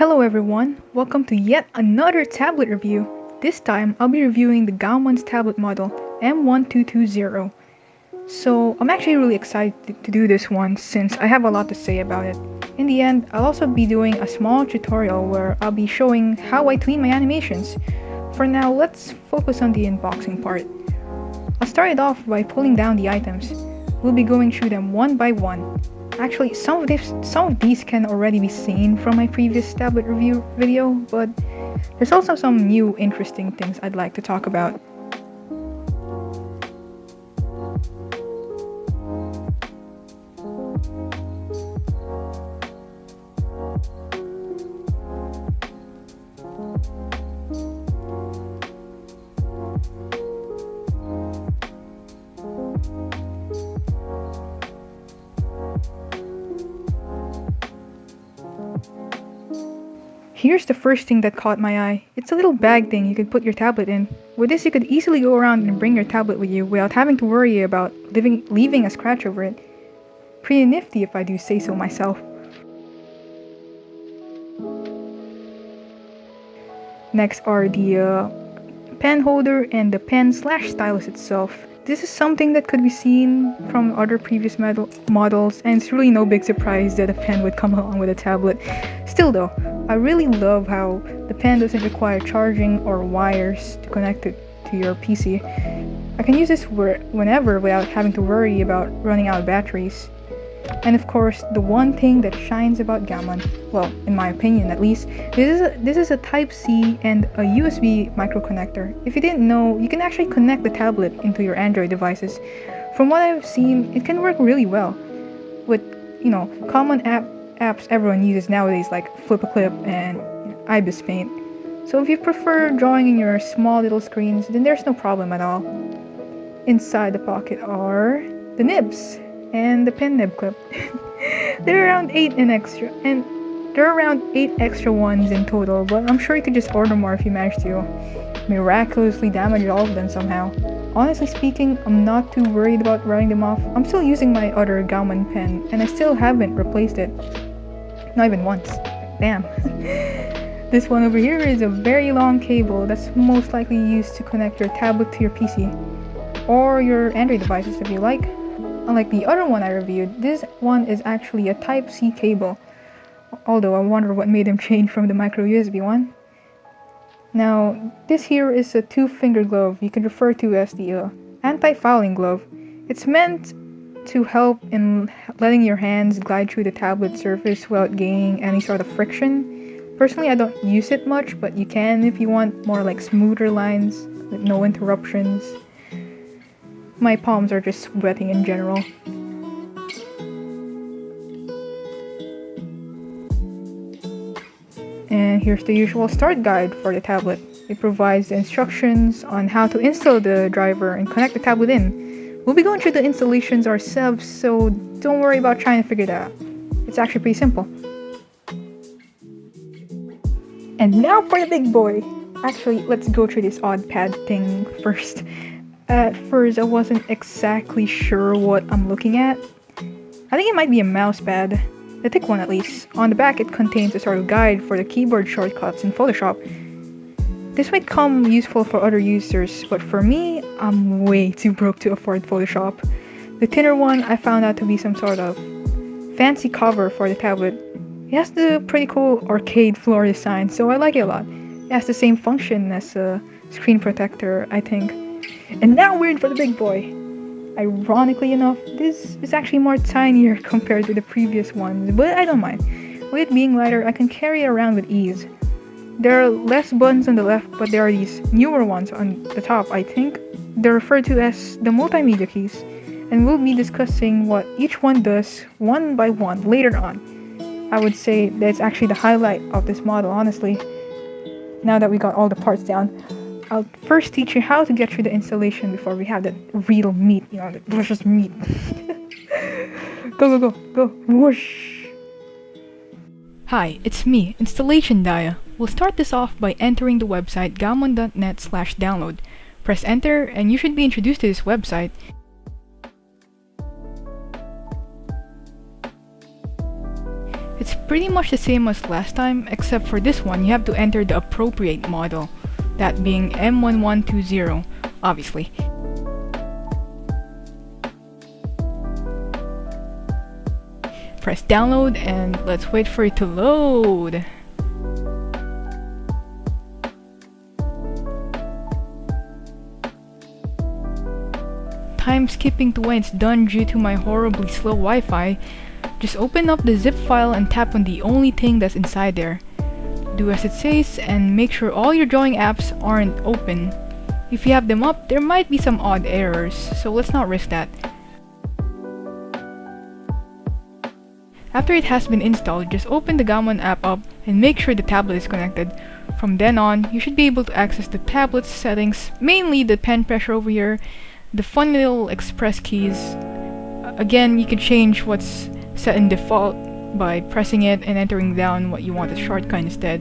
Hello everyone, welcome to yet another tablet review. This time I'll be reviewing the GAOMON's tablet model M1220. So I'm actually really excited to do this one since I have a lot to say about it. In the end, I'll also be doing a small tutorial where I'll be showing how I tween my animations. For now, let's focus on the unboxing part. I'll start it off by pulling down the items. We'll be going through them one by one. Actually, some of these can already be seen from my previous tablet review video, but there's also some new interesting things I'd like to talk about. Here's the first thing that caught my eye. It's a little bag thing you can put your tablet in. With this you could easily go around and bring your tablet with you without having to worry about leaving a scratch over it. Pretty nifty if I do say so myself. Next are the pen holder and the pen/stylus itself. This is something that could be seen from other previous models, and it's really no big surprise that a pen would come along with a tablet. Still though, I really love how the pen doesn't require charging or wires to connect it to your PC. I can use this whenever without having to worry about running out of batteries. And of course, the one thing that shines about GAOMON, well, in my opinion at least, this is a Type-C and a USB micro connector. If you didn't know, you can actually connect the tablet into your Android devices. From what I've seen, it can work really well with, common apps everyone uses nowadays like Flip-a-Clip and Ibis Paint. So if you prefer drawing in your small little screens, then there's no problem at all. Inside the pocket are the nibs and the pen nib clip. There are around 8 extra ones in total, but I'm sure you could just order more if you manage to miraculously damage all of them somehow. Honestly speaking, I'm not too worried about writing them off. I'm still using my other GAOMON pen, and I still haven't replaced it. Not even once. Damn. This one over here is a very long cable that's most likely used to connect your tablet to your PC or your Android devices if you like. Unlike the other one I reviewed, this one is actually a Type-C cable, although I wonder what made them change from the micro USB one. Now, this here is a 2-finger glove you can refer to as the anti-fouling glove. It's meant to help in letting your hands glide through the tablet surface without gaining any sort of friction. Personally, I don't use it much, but you can if you want more like smoother lines with no interruptions. My palms are just sweating in general. And here's the usual start guide for the tablet. It provides the instructions on how to install the driver and connect the tablet in. We'll be going through the installations ourselves, so don't worry about trying to figure that out. It's actually pretty simple. And now for the big boy! Actually, let's go through this odd pad thing first. At first, I wasn't exactly sure what I'm looking at. I think it might be a mouse pad, the thick one at least. On the back, it contains a sort of guide for the keyboard shortcuts in Photoshop. This might come useful for other users, but for me, I'm way too broke to afford Photoshop. The thinner one I found out to be some sort of fancy cover for the tablet. It has the pretty cool arcade floor design, so I like it a lot. It has the same function as a screen protector, I think. And now we're in for the big boy. Ironically enough, this is actually more tinier compared to the previous ones, but I don't mind. With it being lighter, I can carry it around with ease. There are less buttons on the left, but there are these newer ones on the top, I think. They're referred to as the Multimedia keys, and we'll be discussing what each one does one by one later on. I would say that's actually the highlight of this model, honestly. Now that we got all the parts down, I'll first teach you how to get through the installation before we have that real meat, the delicious meat. Go, whoosh! Hi, it's me, Installation Dia. We'll start this off by entering the website gaomon.net/download. Press enter and you should be introduced to this website. It's It's pretty much the same as last time, except for this one you have to enter the appropriate model, that being M1120, obviously. Press download and let's wait for it to load. Time skipping to when it's done due to my horribly slow Wi-Fi. Just open up the zip file and tap on the only thing that's inside there. Do as it says and make sure all your drawing apps aren't open. If you have them up, there might be some odd errors, so let's not risk that. After it has been installed, just open the GAOMON app up and make sure the tablet is connected. From then on, you should be able to access the tablet's settings, mainly the pen pressure over here, the fun little express keys. Again, you can change what's set in default by pressing it and entering down what you want the shortcut instead,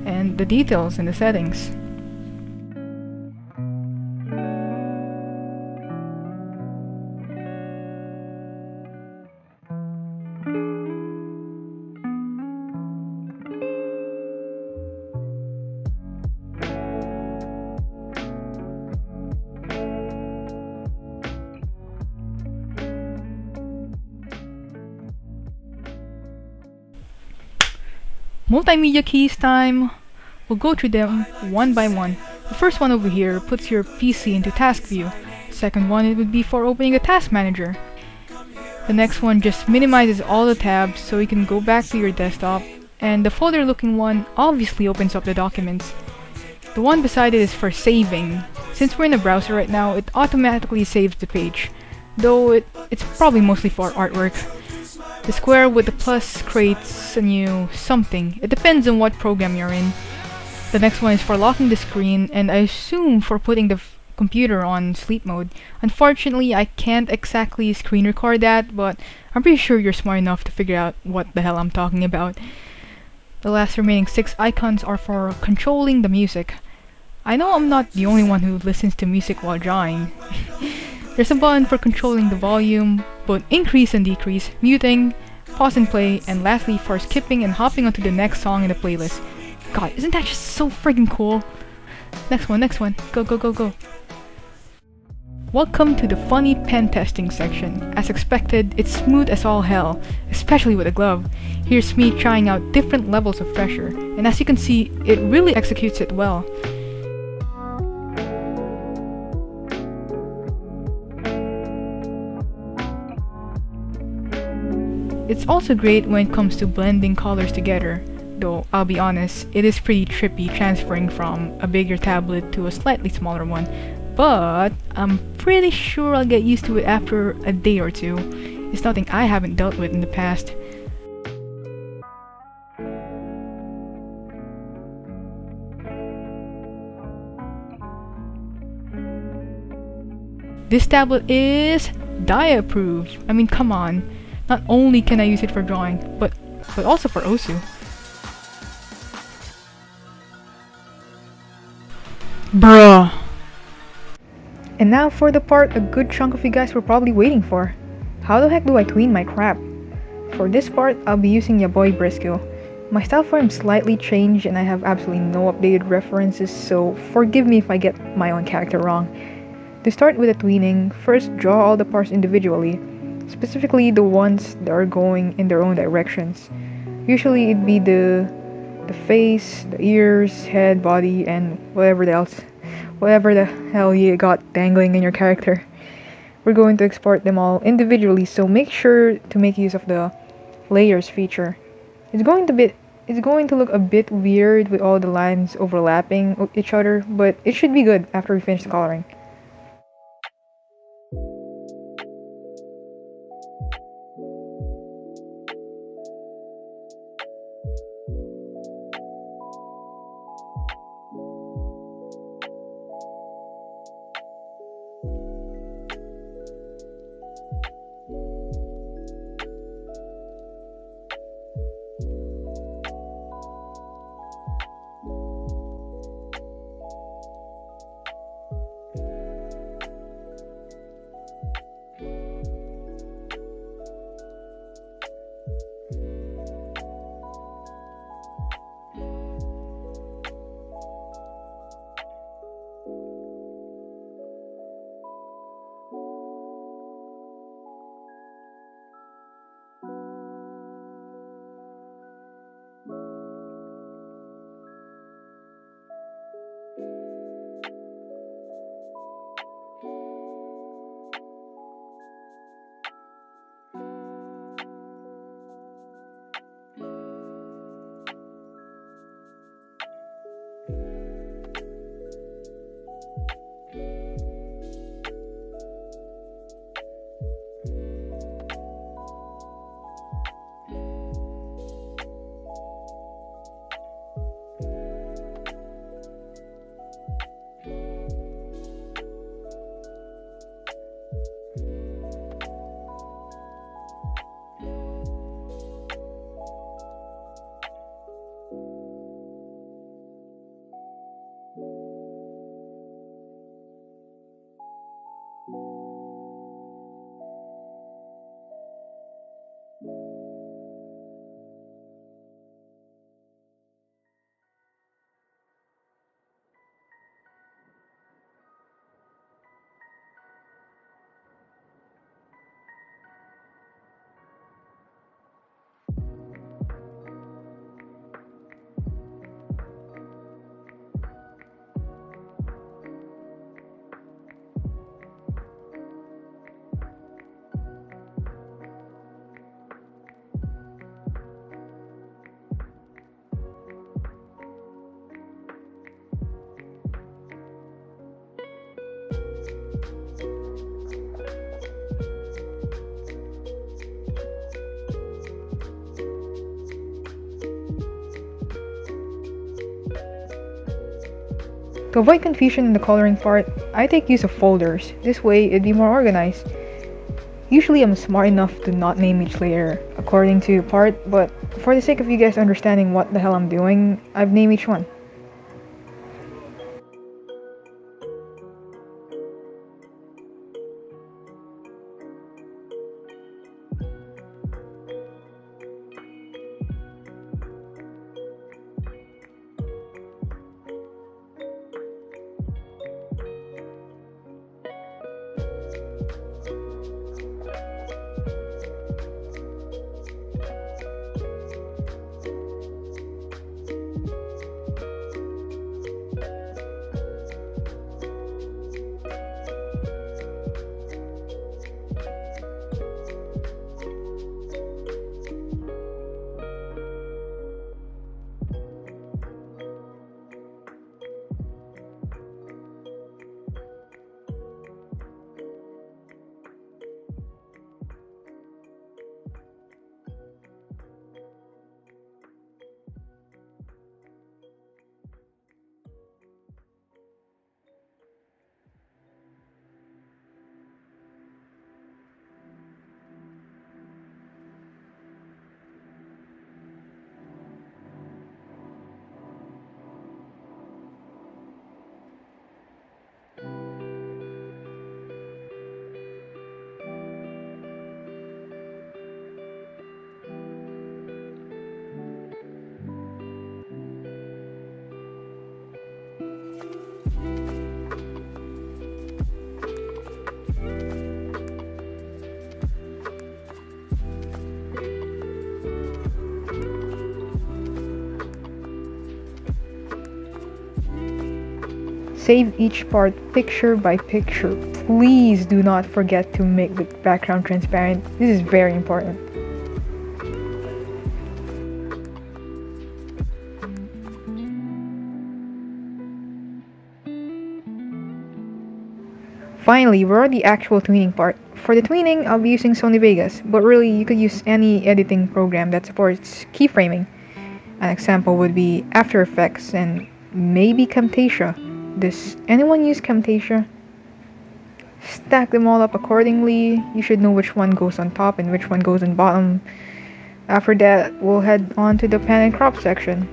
and the details in the settings. Multimedia keys time! We'll go through them one by one. The first one over here puts your PC into task view. The second one, it would be for opening the task manager. The next one just minimizes all the tabs so you can go back to your desktop. And the folder looking one obviously opens up the documents. The one beside it is for saving. Since we're in a browser right now, it automatically saves the page. Though it's probably mostly for artwork. The square with the plus creates a new something. It depends on what program you're in. The next one is for locking the screen, and I assume for putting the computer on sleep mode. Unfortunately, I can't exactly screen record that, but I'm pretty sure you're smart enough to figure out what the hell I'm talking about. The last remaining 6 icons are for controlling the music. I know I'm not the only one who listens to music while drawing. There's a button for controlling the volume, but increase and decrease, muting, pause and play, and lastly for skipping and hopping onto the next song in the playlist. God, isn't that just so friggin' cool? Next one, go, go, go, go. Welcome to the funny pen testing section. As expected, it's smooth as all hell, especially with a glove. Here's me trying out different levels of pressure, and as you can see, it really executes it well. It's also great when it comes to blending colors together, though I'll be honest, it is pretty trippy transferring from a bigger tablet to a slightly smaller one, but I'm pretty sure I'll get used to it after a day or two. It's nothing I haven't dealt with in the past. This tablet is DIA approved. I mean, come on. Not only can I use it for drawing, but also for OSU. Bruh! And now for the part a good chunk of you guys were probably waiting for. How the heck do I tween my crap? For this part, I'll be using your boy Brisk. My style frame slightly changed and I have absolutely no updated references, so forgive me if I get my own character wrong. To start with the tweening, first draw all the parts individually. Specifically the ones that are going in their own directions. Usually it'd be the face, the ears, head, body, and whatever the hell you got dangling in your character. We're going to export them all individually, so make sure to make use of the layers feature. It's going to look a bit weird with all the lines overlapping each other, but it should be good after we finish the coloring. To avoid confusion in the coloring part, I take use of folders. This way, it'd be more organized. Usually I'm smart enough to not name each layer according to part, but for the sake of you guys understanding what the hell I'm doing, I've named each one. Save each part picture by picture. Please do not forget to make the background transparent. This is very important. Finally, we're on the actual tweening part. For the tweening, I'll be using Sony Vegas, but really you could use any editing program that supports keyframing. An example would be After Effects and maybe Camtasia. Does anyone use Camtasia? Stack them all up accordingly. You should know which one goes on top and which one goes on bottom. After that, we'll head on to the pan and crop section.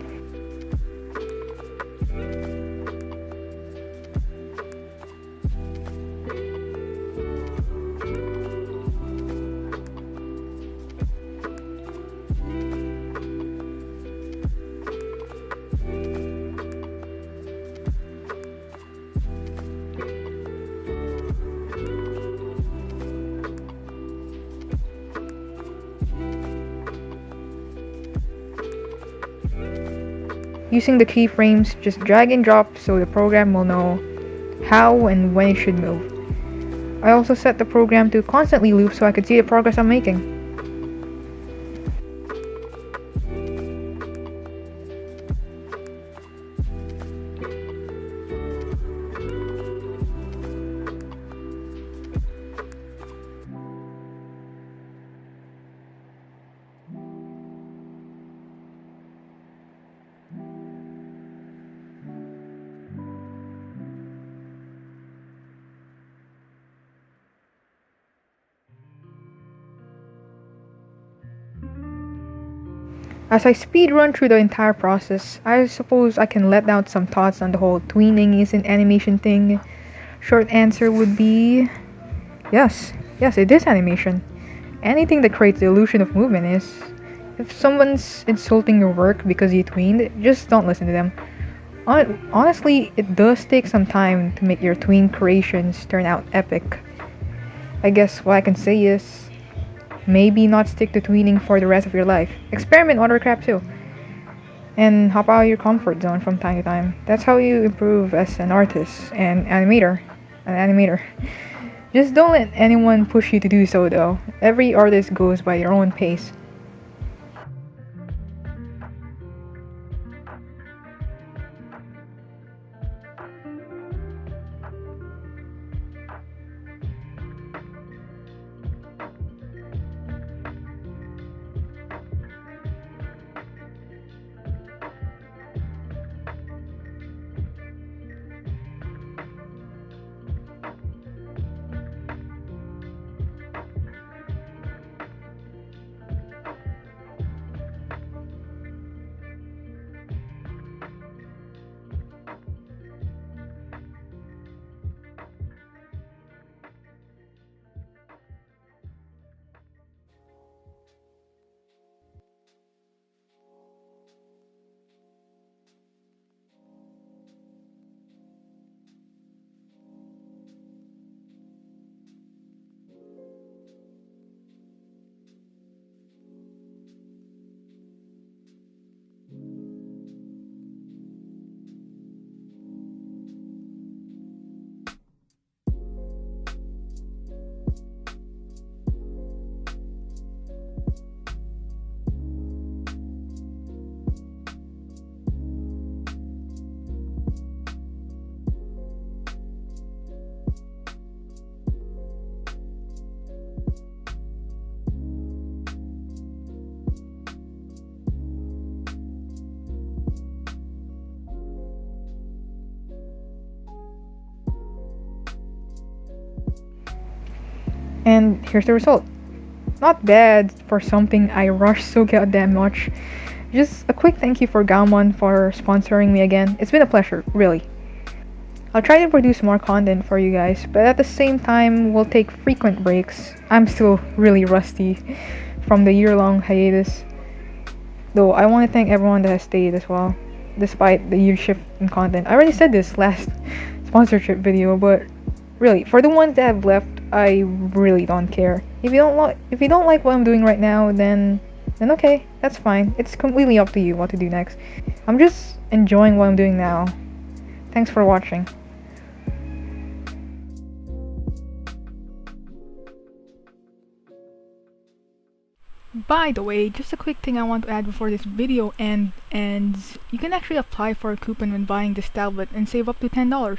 Using the keyframes, just drag and drop so the program will know how and when it should move. I also set the program to constantly loop so I could see the progress I'm making. As I speed run through the entire process, I suppose I can let out some thoughts on the whole tweening is an animation thing. Short answer would be yes. Yes, it is animation. Anything that creates the illusion of movement is. If someone's insulting your work because you tweened, just don't listen to them. Honestly, it does take some time to make your tween creations turn out epic. I guess what I can say is maybe not stick to tweening for the rest of your life. Experiment other crap too. And hop out of your comfort zone from time to time. That's how you improve as an artist and animator. Just don't let anyone push you to do so though. Every artist goes by their own pace. And here's the result. Not bad for something I rushed so goddamn much. Just a quick thank you for GAOMON for sponsoring me again. It's been a pleasure, really. I'll try to produce more content for you guys, but at the same time, we'll take frequent breaks. I'm still really rusty from the year-long hiatus. Though I want to thank everyone that has stayed as well, despite the huge shift in content. I already said this last sponsorship video, but really, for the ones that have left, I really don't care. If you don't like what I'm doing right now, then okay, that's fine. It's completely up to you what to do next. I'm just enjoying what I'm doing now. Thanks for watching. By the way, just a quick thing I want to add before this video ends. You can actually apply for a coupon when buying this tablet and save up to $10.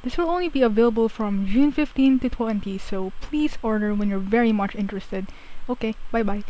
This will only be available from June 15 to 20, so please order when you're very much interested. Okay, bye bye.